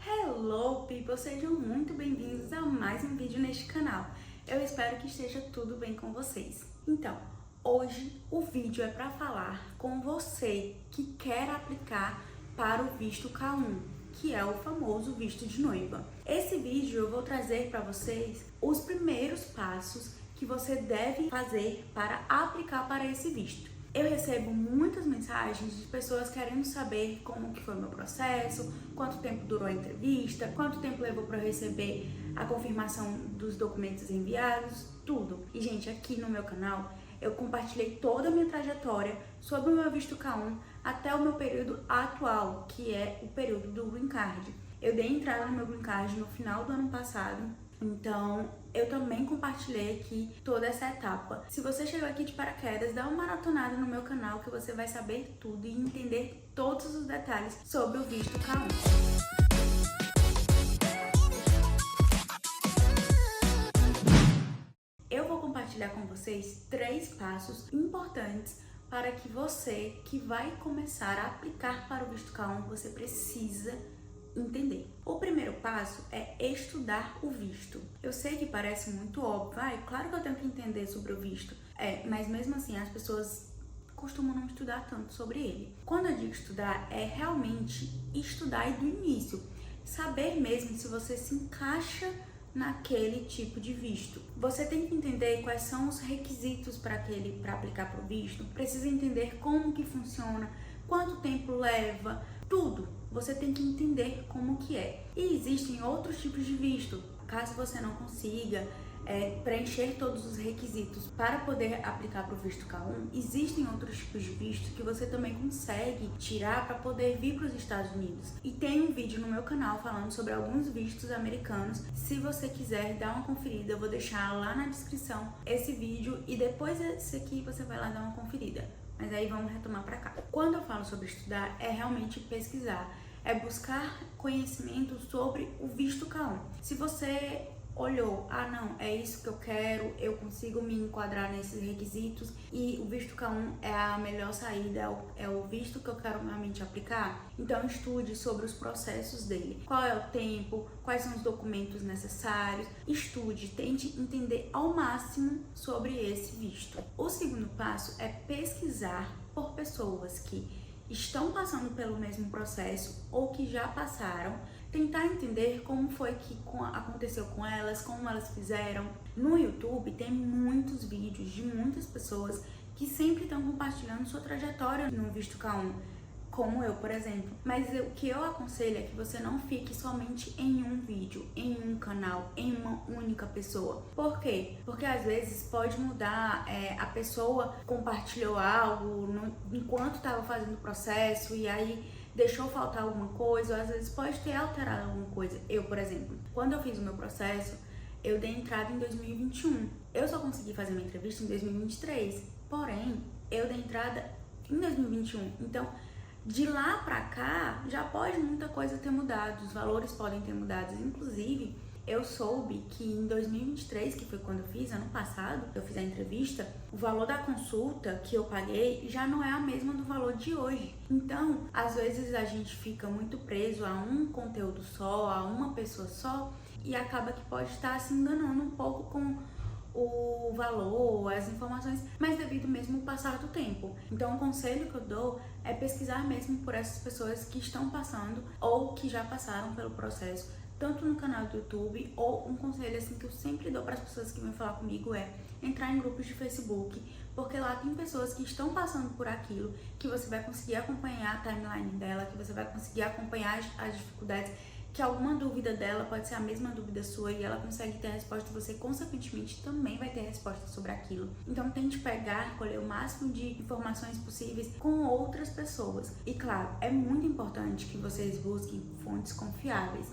Hello people, sejam muito bem-vindos a mais um vídeo neste canal. Eu espero que esteja tudo bem com vocês. Então, hoje o vídeo é para falar com você que quer aplicar para o visto K1, que é o famoso visto de noiva. Esse vídeo eu vou trazer para vocês os primeiros passos que você deve fazer para aplicar para esse visto. Eu recebo muitas mensagens de pessoas querendo saber como que foi o meu processo, quanto tempo durou a entrevista, quanto tempo levou para eu receber a confirmação dos documentos enviados, tudo. E, gente, aqui no meu canal eu compartilhei toda a minha trajetória sobre o meu visto K1 até o meu período atual, que é o período do Green Card. Eu dei entrada no meu Green Card no final do ano passado, então eu também compartilhei aqui toda essa etapa. Se você chegou aqui de paraquedas, dá uma maratonada no meu canal que você vai saber tudo e entender todos os detalhes sobre o visto K1. Eu vou compartilhar com vocês 3 passos importantes para que você que vai começar a aplicar para o visto K1, você precisa entender. O primeiro passo é estudar o visto. Eu sei que parece muito óbvio, claro que eu tenho que entender sobre o visto, mas mesmo assim as pessoas costumam não estudar tanto sobre ele. Quando eu digo estudar, é realmente estudar do início, saber mesmo se você se encaixa naquele tipo de visto. Você tem que entender quais são os requisitos para aplicar para o visto, precisa entender como que funciona, quanto tempo leva, tudo. Você tem que entender como que é. E existem outros tipos de visto. Caso você não consiga preencher todos os requisitos para poder aplicar para o visto K1, existem outros tipos de visto que você também consegue tirar para poder vir para os Estados Unidos. E tem um vídeo no meu canal falando sobre alguns vistos americanos. Se você quiser dar uma conferida, eu vou deixar lá na descrição esse vídeo e depois esse aqui você vai lá dar uma conferida. Mas aí vamos retomar para cá. Quando eu falo sobre estudar, é realmente pesquisar, é buscar conhecimento sobre o visto K1. Se você olhou, não, é isso que eu quero, eu consigo me enquadrar nesses requisitos e o visto K1 é a melhor saída, é o visto que eu quero realmente aplicar, então estude sobre os processos dele. Qual é o tempo, quais são os documentos necessários, estude, tente entender ao máximo sobre esse visto. O segundo passo é pesquisar por pessoas que estão passando pelo mesmo processo ou que já passaram, tentar entender como foi que aconteceu com elas, como elas fizeram. No YouTube tem muitos vídeos de muitas pessoas que sempre estão compartilhando sua trajetória no visto K1, como eu, por exemplo. Mas o que eu aconselho é que você não fique somente em um vídeo, em um canal, em uma única pessoa. Por quê? Porque às vezes pode mudar, a pessoa compartilhou algo enquanto estava fazendo o processo e aí deixou faltar alguma coisa, ou às vezes pode ter alterado alguma coisa. Eu, por exemplo, quando eu fiz o meu processo, eu dei entrada em 2021. Eu só consegui fazer minha entrevista em 2023, porém, eu dei entrada em 2021. Então, de lá pra cá, já pode muita coisa ter mudado, os valores podem ter mudado. Inclusive, eu soube que em 2023, que foi quando eu fiz, ano passado, eu fiz a entrevista, o valor da consulta que eu paguei já não é a mesma do valor de hoje. Então, às vezes a gente fica muito preso a um conteúdo só, a uma pessoa só, e acaba que pode estar se enganando um pouco com o valor, as informações, mas devido mesmo ao passar do tempo. Então, o conselho que eu dou é pesquisar mesmo por essas pessoas que estão passando ou que já passaram pelo processo, tanto no canal do YouTube, ou um conselho assim que eu sempre dou para as pessoas que vêm falar comigo é entrar em grupos de Facebook, porque lá tem pessoas que estão passando por aquilo, que você vai conseguir acompanhar a timeline dela, que você vai conseguir acompanhar as dificuldades, que alguma dúvida dela pode ser a mesma dúvida sua e ela consegue ter a resposta, você consequentemente também vai ter a resposta sobre aquilo. Então tente pegar, colher o máximo de informações possíveis com outras pessoas. E claro, é muito importante que vocês busquem fontes confiáveis.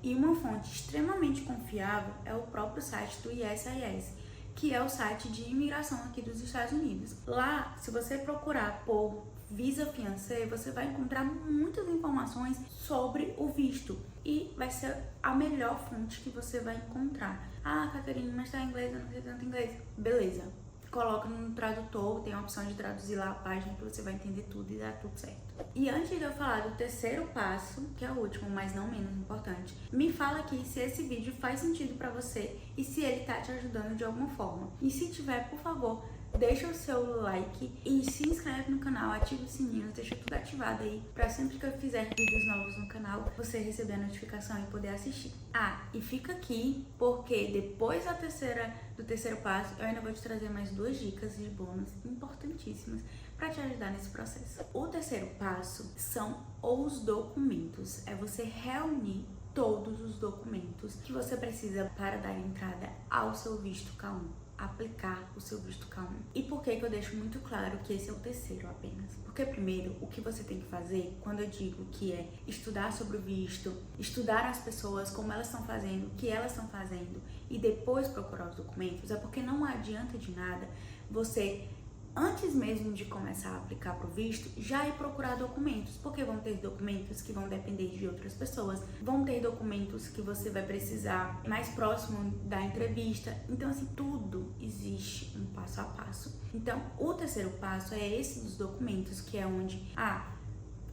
E uma fonte extremamente confiável é o próprio site do USCIS, que é o site de imigração aqui dos Estados Unidos. Lá, se você procurar por Visa Fiancé, você vai encontrar muitas informações sobre o visto e vai ser a melhor fonte que você vai encontrar. Caterine, mas tá em inglês, eu não sei tanto inglês. Beleza, coloca no tradutor, tem a opção de traduzir lá a página que você vai entender tudo e dá tudo certo. E antes de eu falar do terceiro passo, que é o último, mas não menos importante, me fala aqui se esse vídeo faz sentido pra você e se ele tá te ajudando de alguma forma. E se tiver, por favor, deixa o seu like e se inscreve no canal, ativa o sininho, deixa tudo ativado aí pra sempre que eu fizer vídeos novos no canal, você receber a notificação e poder assistir. Ah, e fica aqui porque depois do terceiro passo, eu ainda vou te trazer mais 2 dicas de bônus importantíssimas para te ajudar nesse processo. O terceiro passo são os documentos, é você reunir todos os documentos que você precisa para dar entrada ao seu visto K1. Aplicar o seu visto K1. E por que eu deixo muito claro que esse é o terceiro apenas? Porque primeiro, o que você tem que fazer, quando eu digo que é estudar sobre o visto, estudar as pessoas, como elas estão fazendo, o que elas estão fazendo, e depois procurar os documentos, é porque não adianta de nada você, antes mesmo de começar a aplicar para o visto, já ir procurar documentos, porque vão ter documentos que vão depender de outras pessoas, vão ter documentos que você vai precisar mais próximo da entrevista. Então, assim, tudo existe um passo a passo. Então, o terceiro passo é esse dos documentos, que é onde,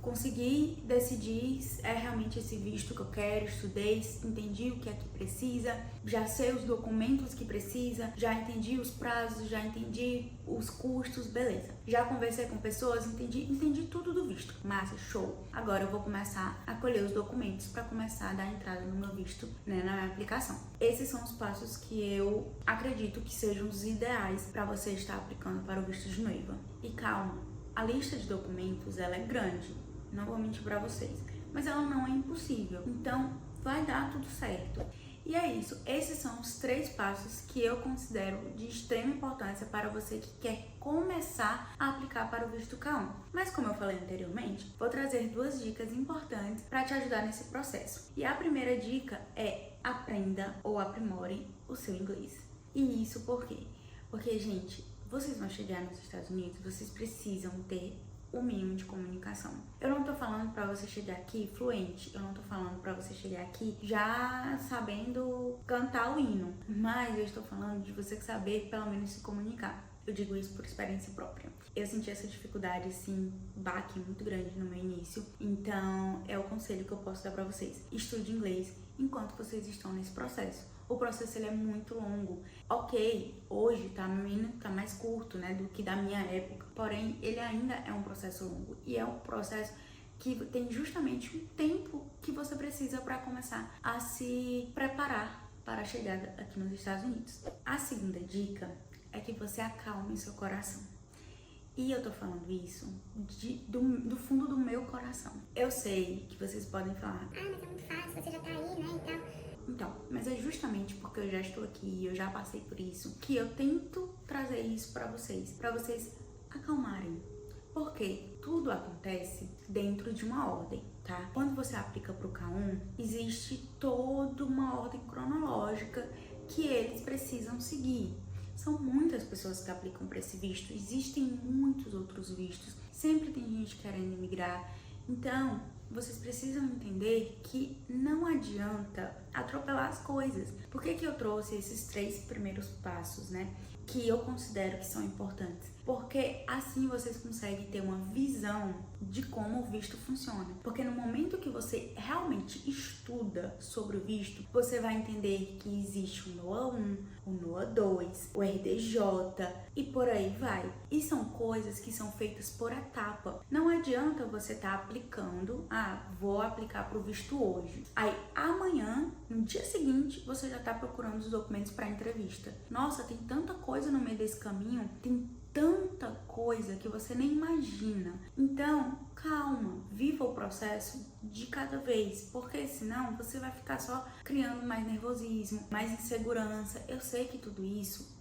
consegui decidir, é realmente esse visto que eu quero, estudei, entendi o que é que precisa, já sei os documentos que precisa, já entendi os prazos, já entendi os custos, beleza. Já conversei com pessoas, entendi tudo do visto. Massa, show. Agora eu vou começar a colher os documentos para começar a dar entrada no meu visto, né, na minha aplicação. Esses são os passos que eu acredito que sejam os ideais para você estar aplicando para o visto de noiva. E calma, a lista de documentos, ela é grande. Não vou mentir pra vocês, mas ela não é impossível, então vai dar tudo certo. E é isso, esses são os 3 passos que eu considero de extrema importância para você que quer começar a aplicar para o visto K1. Mas como eu falei anteriormente, vou trazer 2 dicas importantes para te ajudar nesse processo. E a primeira dica é aprenda ou aprimore o seu inglês. E isso por quê? Porque, gente, vocês vão chegar nos Estados Unidos, vocês precisam ter o mínimo de comunicação. Eu não tô falando pra você chegar aqui fluente, eu não tô falando pra você chegar aqui já sabendo cantar o hino, mas eu estou falando de você saber pelo menos se comunicar. Eu digo isso por experiência própria. Eu senti essa dificuldade, assim, baque muito grande no meu início, então é o conselho que eu posso dar pra vocês. Estude inglês enquanto vocês estão nesse processo. O processo ele é muito longo. Ok, hoje tá mais curto, né, do que da minha época. Porém, ele ainda é um processo longo. E é um processo que tem justamente um tempo que você precisa para começar a se preparar para a chegada aqui nos Estados Unidos. A segunda dica é que você acalme seu coração. E eu tô falando isso do fundo do meu coração. Eu sei que vocês podem falar, mas é muito fácil, você já tá aí, né, e tal. Então, mas é justamente porque eu já estou aqui, eu já passei por isso, que eu tento trazer isso pra vocês acalmarem. Porque tudo acontece dentro de uma ordem, tá? Quando você aplica pro K1, existe toda uma ordem cronológica que eles precisam seguir. São muitas pessoas que aplicam para esse visto, existem muitos outros vistos, sempre tem gente querendo imigrar. Então, vocês precisam entender que não adianta atropelar as coisas. Por que eu trouxe esses 3 primeiros passos, né? Que eu considero que são importantes. Porque assim vocês conseguem ter uma visão de como o visto funciona. Porque no momento que você realmente estuda sobre o visto, você vai entender que existe o NOA 1, o NOA 2, o RDJ e por aí vai. E são coisas que são feitas por etapa. Não adianta você estar aplicando, vou aplicar para o visto hoje. Aí amanhã, no dia seguinte, você já está procurando os documentos para entrevista. Nossa, tem tanta coisa no meio desse caminho, tem tanta coisa que você nem imagina. Então, calma, viva o processo de cada vez, porque senão você vai ficar só criando mais nervosismo, mais insegurança. Eu sei que tudo isso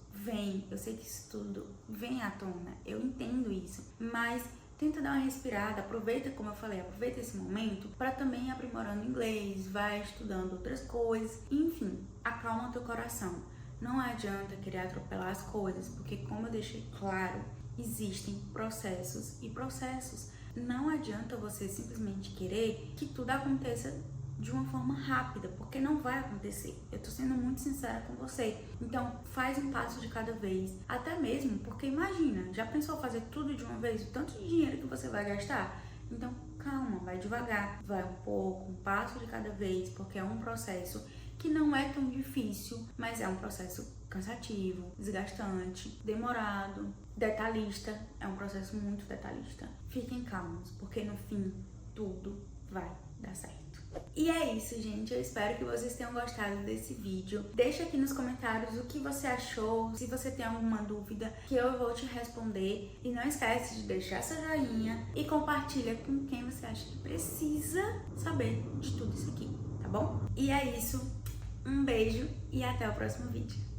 eu sei que isso tudo vem à tona, eu entendo isso, mas tenta dar uma respirada, aproveita, como eu falei, aproveita esse momento para também ir aprimorando inglês, vai estudando outras coisas, enfim, acalma teu coração. Não adianta querer atropelar as coisas, porque como eu deixei claro, existem processos e processos. Não adianta você simplesmente querer que tudo aconteça de uma forma rápida, porque não vai acontecer. Eu tô sendo muito sincera com você. Então, faz um passo de cada vez. Até mesmo porque imagina, já pensou fazer tudo de uma vez? O tanto de dinheiro que você vai gastar? Então, calma, vai devagar, vai um pouco, um passo de cada vez, porque é um processo que não é tão difícil, mas é um processo cansativo, desgastante, demorado, detalhista, é um processo muito detalhista. Fiquem calmos, porque no fim tudo vai dar certo. E é isso, gente. Eu espero que vocês tenham gostado desse vídeo. Deixa aqui nos comentários o que você achou, se você tem alguma dúvida, que eu vou te responder. E não esquece de deixar seu joinha e compartilha com quem você acha que precisa saber de tudo isso aqui, tá bom? E é isso. Um beijo e até o próximo vídeo.